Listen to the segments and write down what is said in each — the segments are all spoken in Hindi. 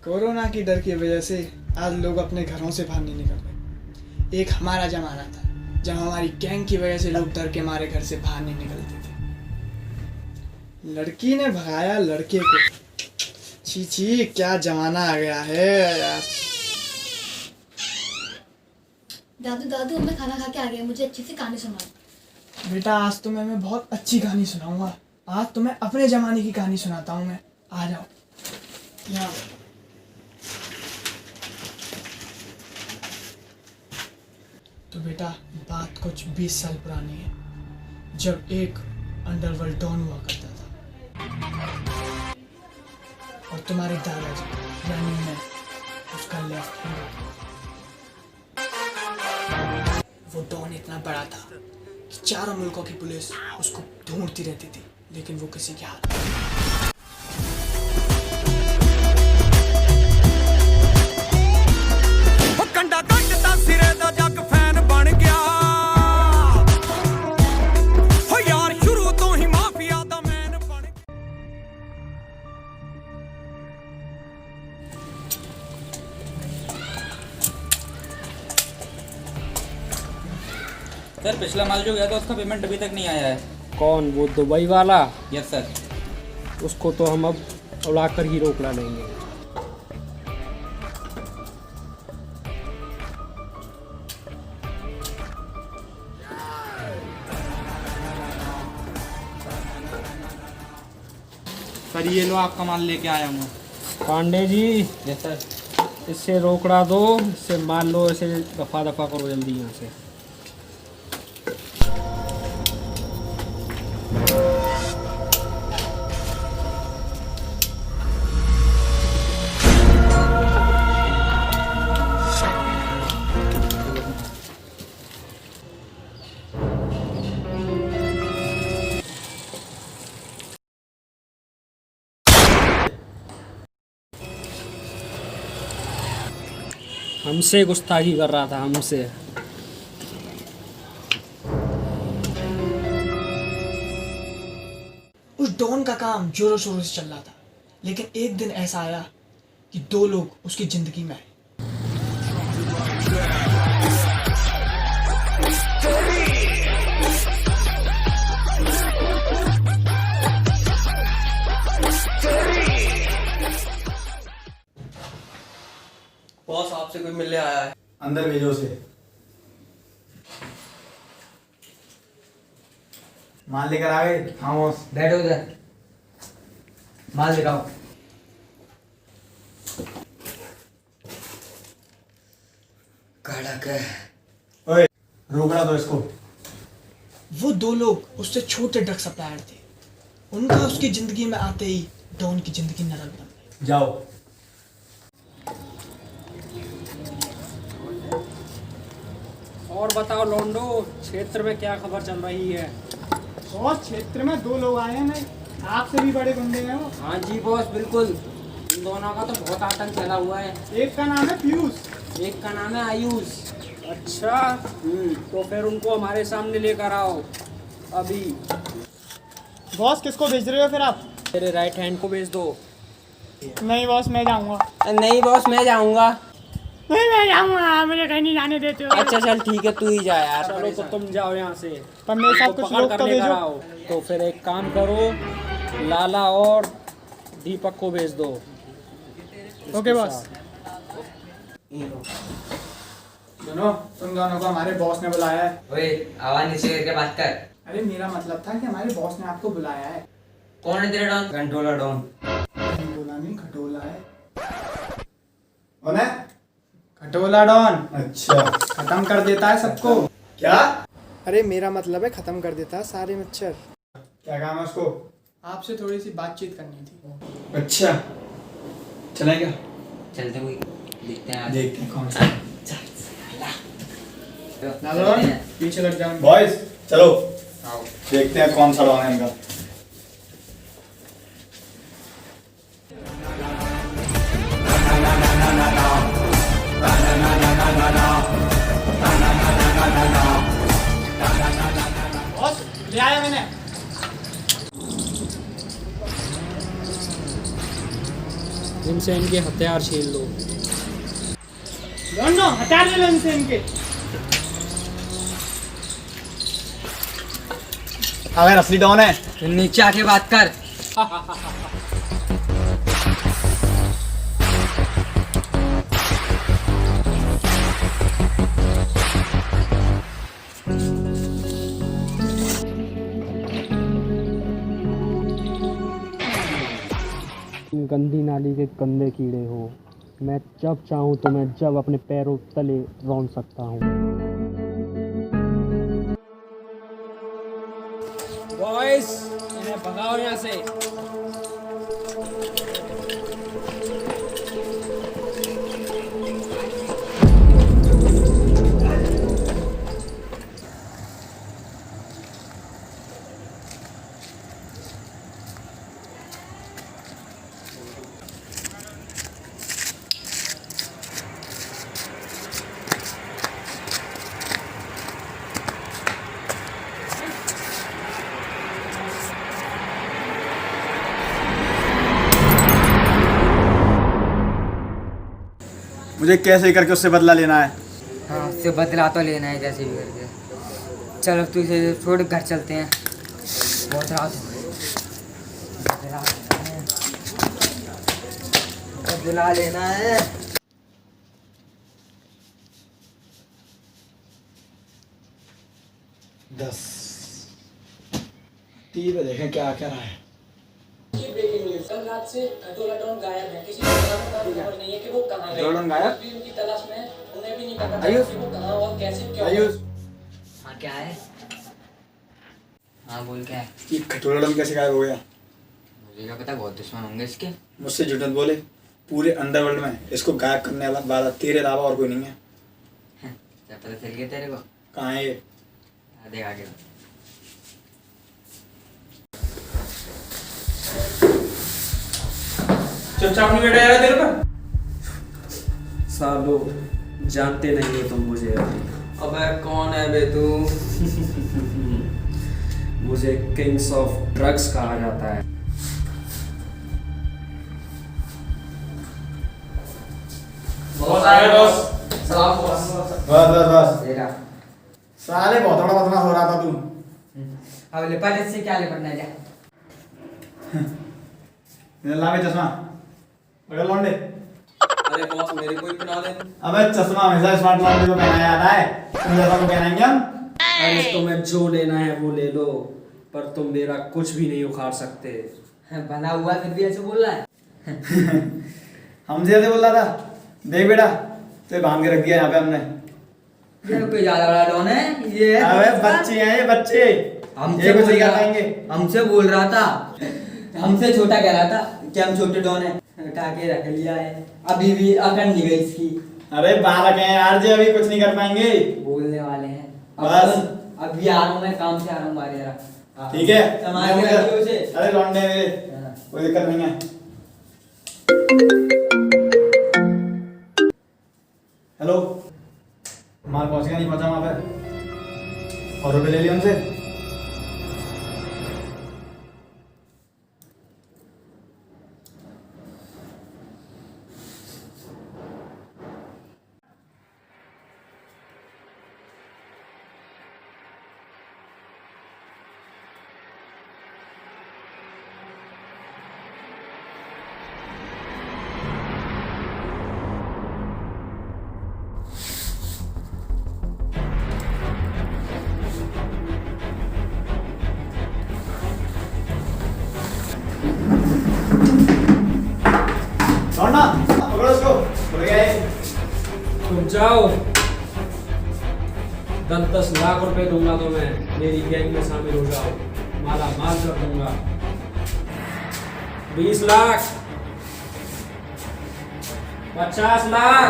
कोरोना की डर की वजह से आज लोग अपने घरों से बाहर नहीं निकल रहे। एक हमारा जमाना था जब हमारी गैंग की वजह से लोग डर के मारे घर से बाहर नहीं निकलते थे। लड़की ने भगाया लड़के को। छी छी, क्या जमाना आ गया है यार। दादू दादू, मैं खाना खा के आ गया, मुझे अच्छी सी कहानी सुनाओ। बेटा, आज तो मैं बहुत अच्छी कहानी सुनाऊंगा। आज तो मैं अपने जमाने की कहानी सुनाता हूँ। मैं आ जाओ यहाँ। तो बेटा, बात कुछ 20 साल पुरानी है, जब एक अंडरवर्ल्ड डॉन हुआ करता था और तुम्हारे दादाजी यानी मैं उसका लेफ्ट हैंड। वो डॉन इतना बड़ा था कि चारों मुल्कों की पुलिस उसको ढूंढती रहती थी, लेकिन वो किसी के हाथ में। सर, पिछला माल जो गया था उसका पेमेंट अभी तक नहीं आया है। कौन? वो दुबई वाला? Yes sir. उसको तो हम अब उड़ाकर ही रोकना लेंगे। सर, ये लो, आपका माल लेके आया हूँ। Pandey ji, yes sir. इससे रोकड़ा दो, इससे मान लो, इसे दफा दफा करो जल्दी यहाँ से। हमसे गुस्ताखी कर रहा था, हमसे। उस डॉन का काम जोरों शोरों से चल रहा था, लेकिन एक दिन ऐसा आया कि दो लोग उसकी जिंदगी में आए। बॉस, आपसे कोई मिलने आया है। अंदर भेजो उसे। माल लेकर आ गए? हाँ बॉस। बैठो उधर, माल दिखाओ। कड़क है। ओए, रोकना दो इसको। वो दो लोग उससे छोटे ड्रग सप्लायर थे। उनका उसकी जिंदगी में आते ही डॉन की जिंदगी नरक बन गई। जाओ। और बताओ लोंडो, क्षेत्र में क्या खबर चल रही है? और क्षेत्र में दो लोग आए हैं, आपसे भी बड़े गुंडे हैं वो। हाँ जी बॉस, बिल्कुल। इन दोनों का तो बहुत आतंक चला हुआ है। एक का नाम है पीयूष, एक का नाम है आयुष। अच्छा, तो फिर उनको हमारे सामने लेकर आओ अभी। बॉस किसको भेज रहे हो फिर आप? मेरे राइट हैंड को भेज दो। नहीं बॉस, मैं जाऊंगा। नहीं बॉस, मैं जाऊंगा। नहीं, मैं जाऊंगा, मुझे कहीं नहीं जाने देते हो। अच्छा चल ठीक है, तू ही जा यार। चलो तो तुम जाओ यहाँ से, पर मेरे साथ कुछ लोग तो भेजो। तो फिर एक काम करो, लाला और दीपक को भेज दो। Okay boss. सुनो, तुम दोनों को हमारे बॉस ने बुलाया है। ओए, आवाज नीचे करके बात कर। अरे मेरा मतलब था कि हमारे बॉस ने आपको बुलाया है। कौन है तेरा डॉन? Controller don. बोला नहीं, खटोला है। उन्हें खटोला डॉन। अच्छा, खत्म कर देता है सबको। क्या? अरे मेरा मतलब है खत्म कर देता है सारे मच्छर। क्या काम है उसको? आपसे थोड़ी सी बातचीत करनी थी। अच्छा, चलें क्या? चलते हुए देखते हैं आज। देखते हैं कौन सा। लालो, पीछे लग जाओ। बॉयज चलो, आओ। देखते हैं कौन सा डॉन है इनका। बॉस, ले आया मैंने। इनसे इनके हथियार छीन लो। दोनों हटा ले लो इनसे इनके। अगर असली डॉन है तो नीचे आके बात कर। तुम गंदी नाली के गंदे कीड़े हो। मैं जब चाहूँ तो मैं जब अपने पैरों तले रौंद सकता हूँ। बॉयज, इन्हें भगाओ यहाँ से। मुझे कैसे करके उससे बदला लेना है। हाँ, उससे बदला तो लेना है जैसे भी करके। चलो तू इसे छोड़ घर चलते हैं। बहुत रात हो गई। बदला लेना है। दस टीवी पे देखें क्या क्या रहा है। कल रात से खटोला डॉन गायब है। किसी को खबर नहीं है कि वो कहाँ है। डॉन गायब? भी उनकी तलाश में है। उन्हें भी नहीं पता आयुष? कि वो कहाँ और कैसे क्यों। आयुष, हाँ क्या है? हाँ बोल क्या है? ये खटोला डॉन कैसे गायब हो गया? मुझे क्या पता, बहुत दुश्मन होंगे इसके। मुझसे झूठ मत बोले। पूरे अंडरवर्ल्ड में इसको गायब करने वाला तेरे अलावा और कोई नहीं है। क्या पता चल गया तेरे को? कहाँ है ये? देख आगे। चुपचाप नहीं बैठा यार तेरे पर। सालो, जानते नहीं हो तुम मुझे अभी। अबे कौन है बे तू? मुझे किंग्स ऑफ ड्रग्स कहा जाता है। बॉस आ गए बॉस। सलाम बॉस। बस बस बस। देखा। साले बहुत बड़ा बदमाश हो रहा था तू। अब लिपट इससे क्या लिपटना है? ला के चश्मा पकड़ लौंडे। अरे बॉस मेरे को ही पहना दे। अबे चश्मा हमेशा स्मार्ट लौंडे को पहनाया जाता है। तुम जैसा को पहनाएंगे हम। अरे तुम्हें जो लेना है वो ले लो, पर तुम मेरा कुछ भी नहीं उखाड़ सकते। बना हुआ फिर भी ऐसे बोल रहा है। हमसे ऐसे बोल रहा था। देख बेटा, तो बांध के रख दिया यहाँ पे हमने। ये कोई ज्यादा बड़ा डॉन है ये? अबे बच्चे हैं ये बच्चे। हमसे ये कुछ बोल नहीं कर रहा पाएंगे। हमसे बोल रहा था, हमसे छोटा कह रहा था कि हम छोटे डॉन है। उठा के रख लिया है, अभी भी अकड़ नहीं गई इसकी। अरे बालक हैं यार, जी अभी कुछ नहीं कर पाएंगे। बोलने वाले हैं। बस। अभी आ रहा हूँ, मैं काम से आ रहा हूँ बाहर जरा। ठीक है। संभाल के रखिए उसे। अरे लौंडे मेरे, हाँ। कोई दिक्कत नहीं है। हेलो, माल पहुंच गया नहीं पहुंचा वहां पे? और रुपए ले लिए उनसे? लौंडा, पकड़ो उसको। उड़ गया ये। तुम जाओ। 10-10 लाख रुपए दूंगा तुम्हें, मेरी गैंग में शामिल हो जाओ। माला माल कर दूंगा। 20 लाख, 50 लाख,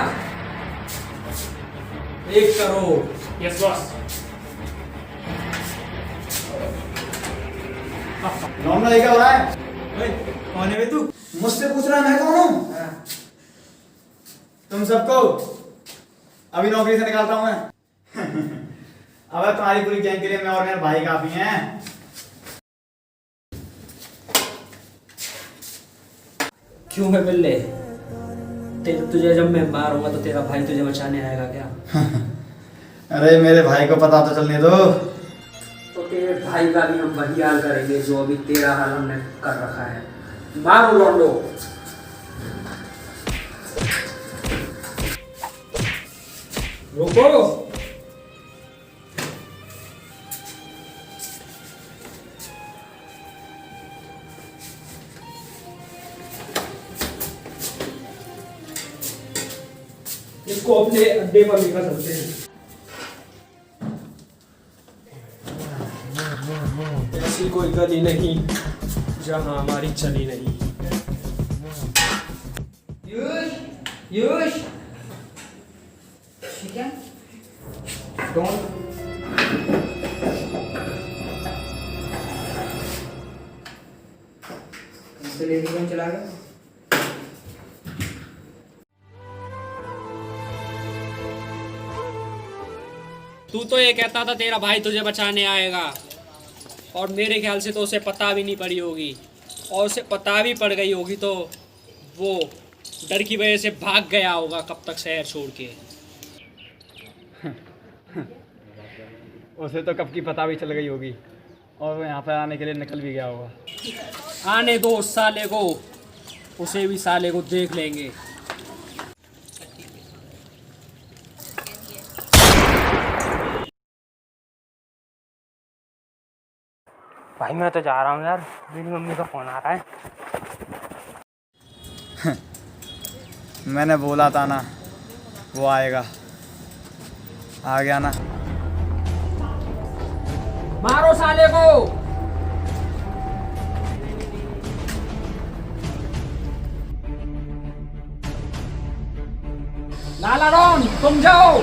1 करोड़। Yes boss. लौंडा ये क्या हो रहा है? ओए कौन है बे तू? मुझसे पूछ रहा है मैं कौन हूँ? तुम सबको अभी नौकरी से निकालता हूँ मैं। अब तुम्हारी पूरी गैंग के लिए मैं और मेरा भाई काफी हैं। क्यों है बिल्ले? तुझे जब मैं मारूंगा तो तेरा भाई तुझे बचाने आएगा क्या? अरे मेरे भाई को पता तो चलने दो। तो तेरे भाई का भी हम वही हाल करेंगे जो अभी तेरा हाल हमने कर रखा है। मारो लौंडो। रुको। इसको अपने अड्डे पर लेकर चलते हैं। ऐसी कोई गली नहीं जहां हमारी चली नहीं। यूश ठीक है डोंट लेडी कौन चला गया? तू तो ये कहता था तेरा भाई तुझे बचाने आएगा, और मेरे ख्याल से तो उसे पता भी नहीं पड़ी होगी, और उसे पता भी पड़ गई होगी तो वो डर की वजह से भाग गया होगा कब तक शहर छोड़ के। उसे तो कब की पता भी चल गई होगी और वो यहाँ पर आने के लिए निकल भी गया होगा। आने दो उस साले को, उसे भी साले को देख लेंगे। भाई मैं तो जा रहा हूँ यार, मेरी मम्मी का फोन आ रहा है। मैंने बोला था ना वो आएगा, आ गया ना। मारो साले को। लाला डॉन तुम जाओ।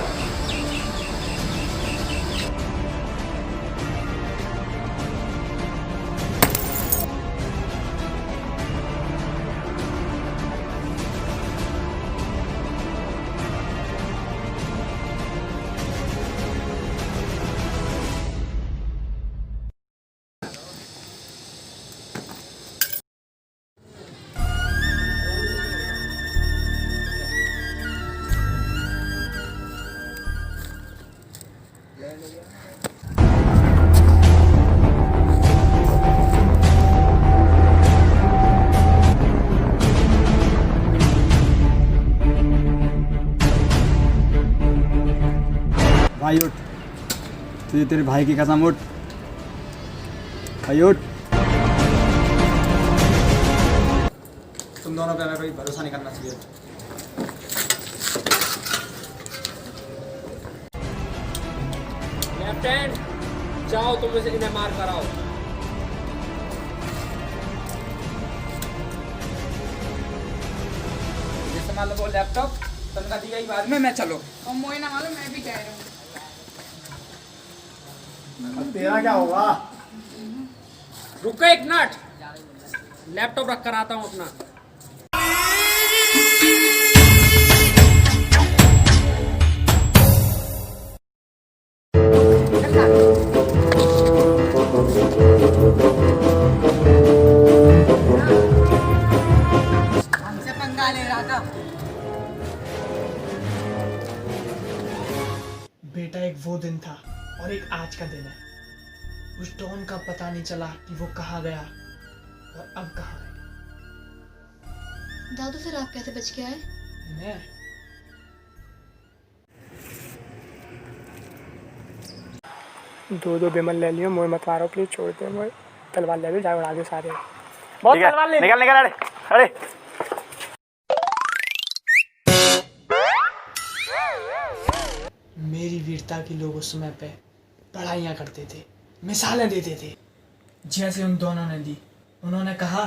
भाई उठ, तुझे तेरे भाई की कसम, उठ भाई उठ। तुम दोनों पे हमें कोई भरोसा नहीं करना चाहिए। लेफ्टिनेंट जाओ, तुम इन्हें मार कराओ। ये संभाल लो वो लैपटॉप, तनख्वाह दी गई बाद में, मैं चलो। और मोए ना मालूम मैं भी कह रहा हूँ। अब तेरा क्या होगा? रुको एक मिनट, लैपटॉप रख कर आता हूँ अपना। हमसे पंगा ले रहा था। बेटा एक वो दिन था और एक आज का दिन है। उस डॉन का पता नहीं चला कि वो कहाँ गया और अब कहाँ है। दादू फिर आप कैसे बच के आए? मैं दो बेमन ले लियो, मोए मत मारो प्लीज, छोड़ दे। मोए तलवार ले लो, जाए उड़ा दे सारे। बहुत तलवार ले। निकल निकल, अरे अरे मेरी वीरता के लोग उस समय पे पढ़ाइयाँ करते थे, मिसालें देते थे, जैसे उन दोनों ने दी। उन्होंने कहा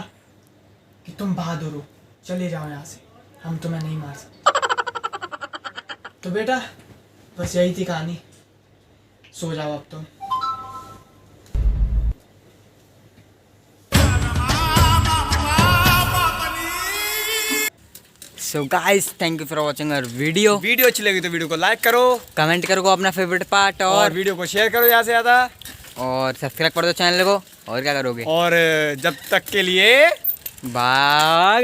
कि तुम बहादुर हो, चले जाओ यहाँ से, हम तुम्हें नहीं मार सकते। तो बेटा बस यही थी कहानी, सो जाओ अब तुम। So guys, thank you for watching our video. Video अच्छी लगी तो वीडियो को लाइक करो, कमेंट करो अपना फेवरेट पार्ट, और वीडियो को शेयर करो ज़्यादा से ज़्यादा, और सब्सक्राइब कर दो चैनल को। और क्या करोगे? और जब तक के लिए बाय।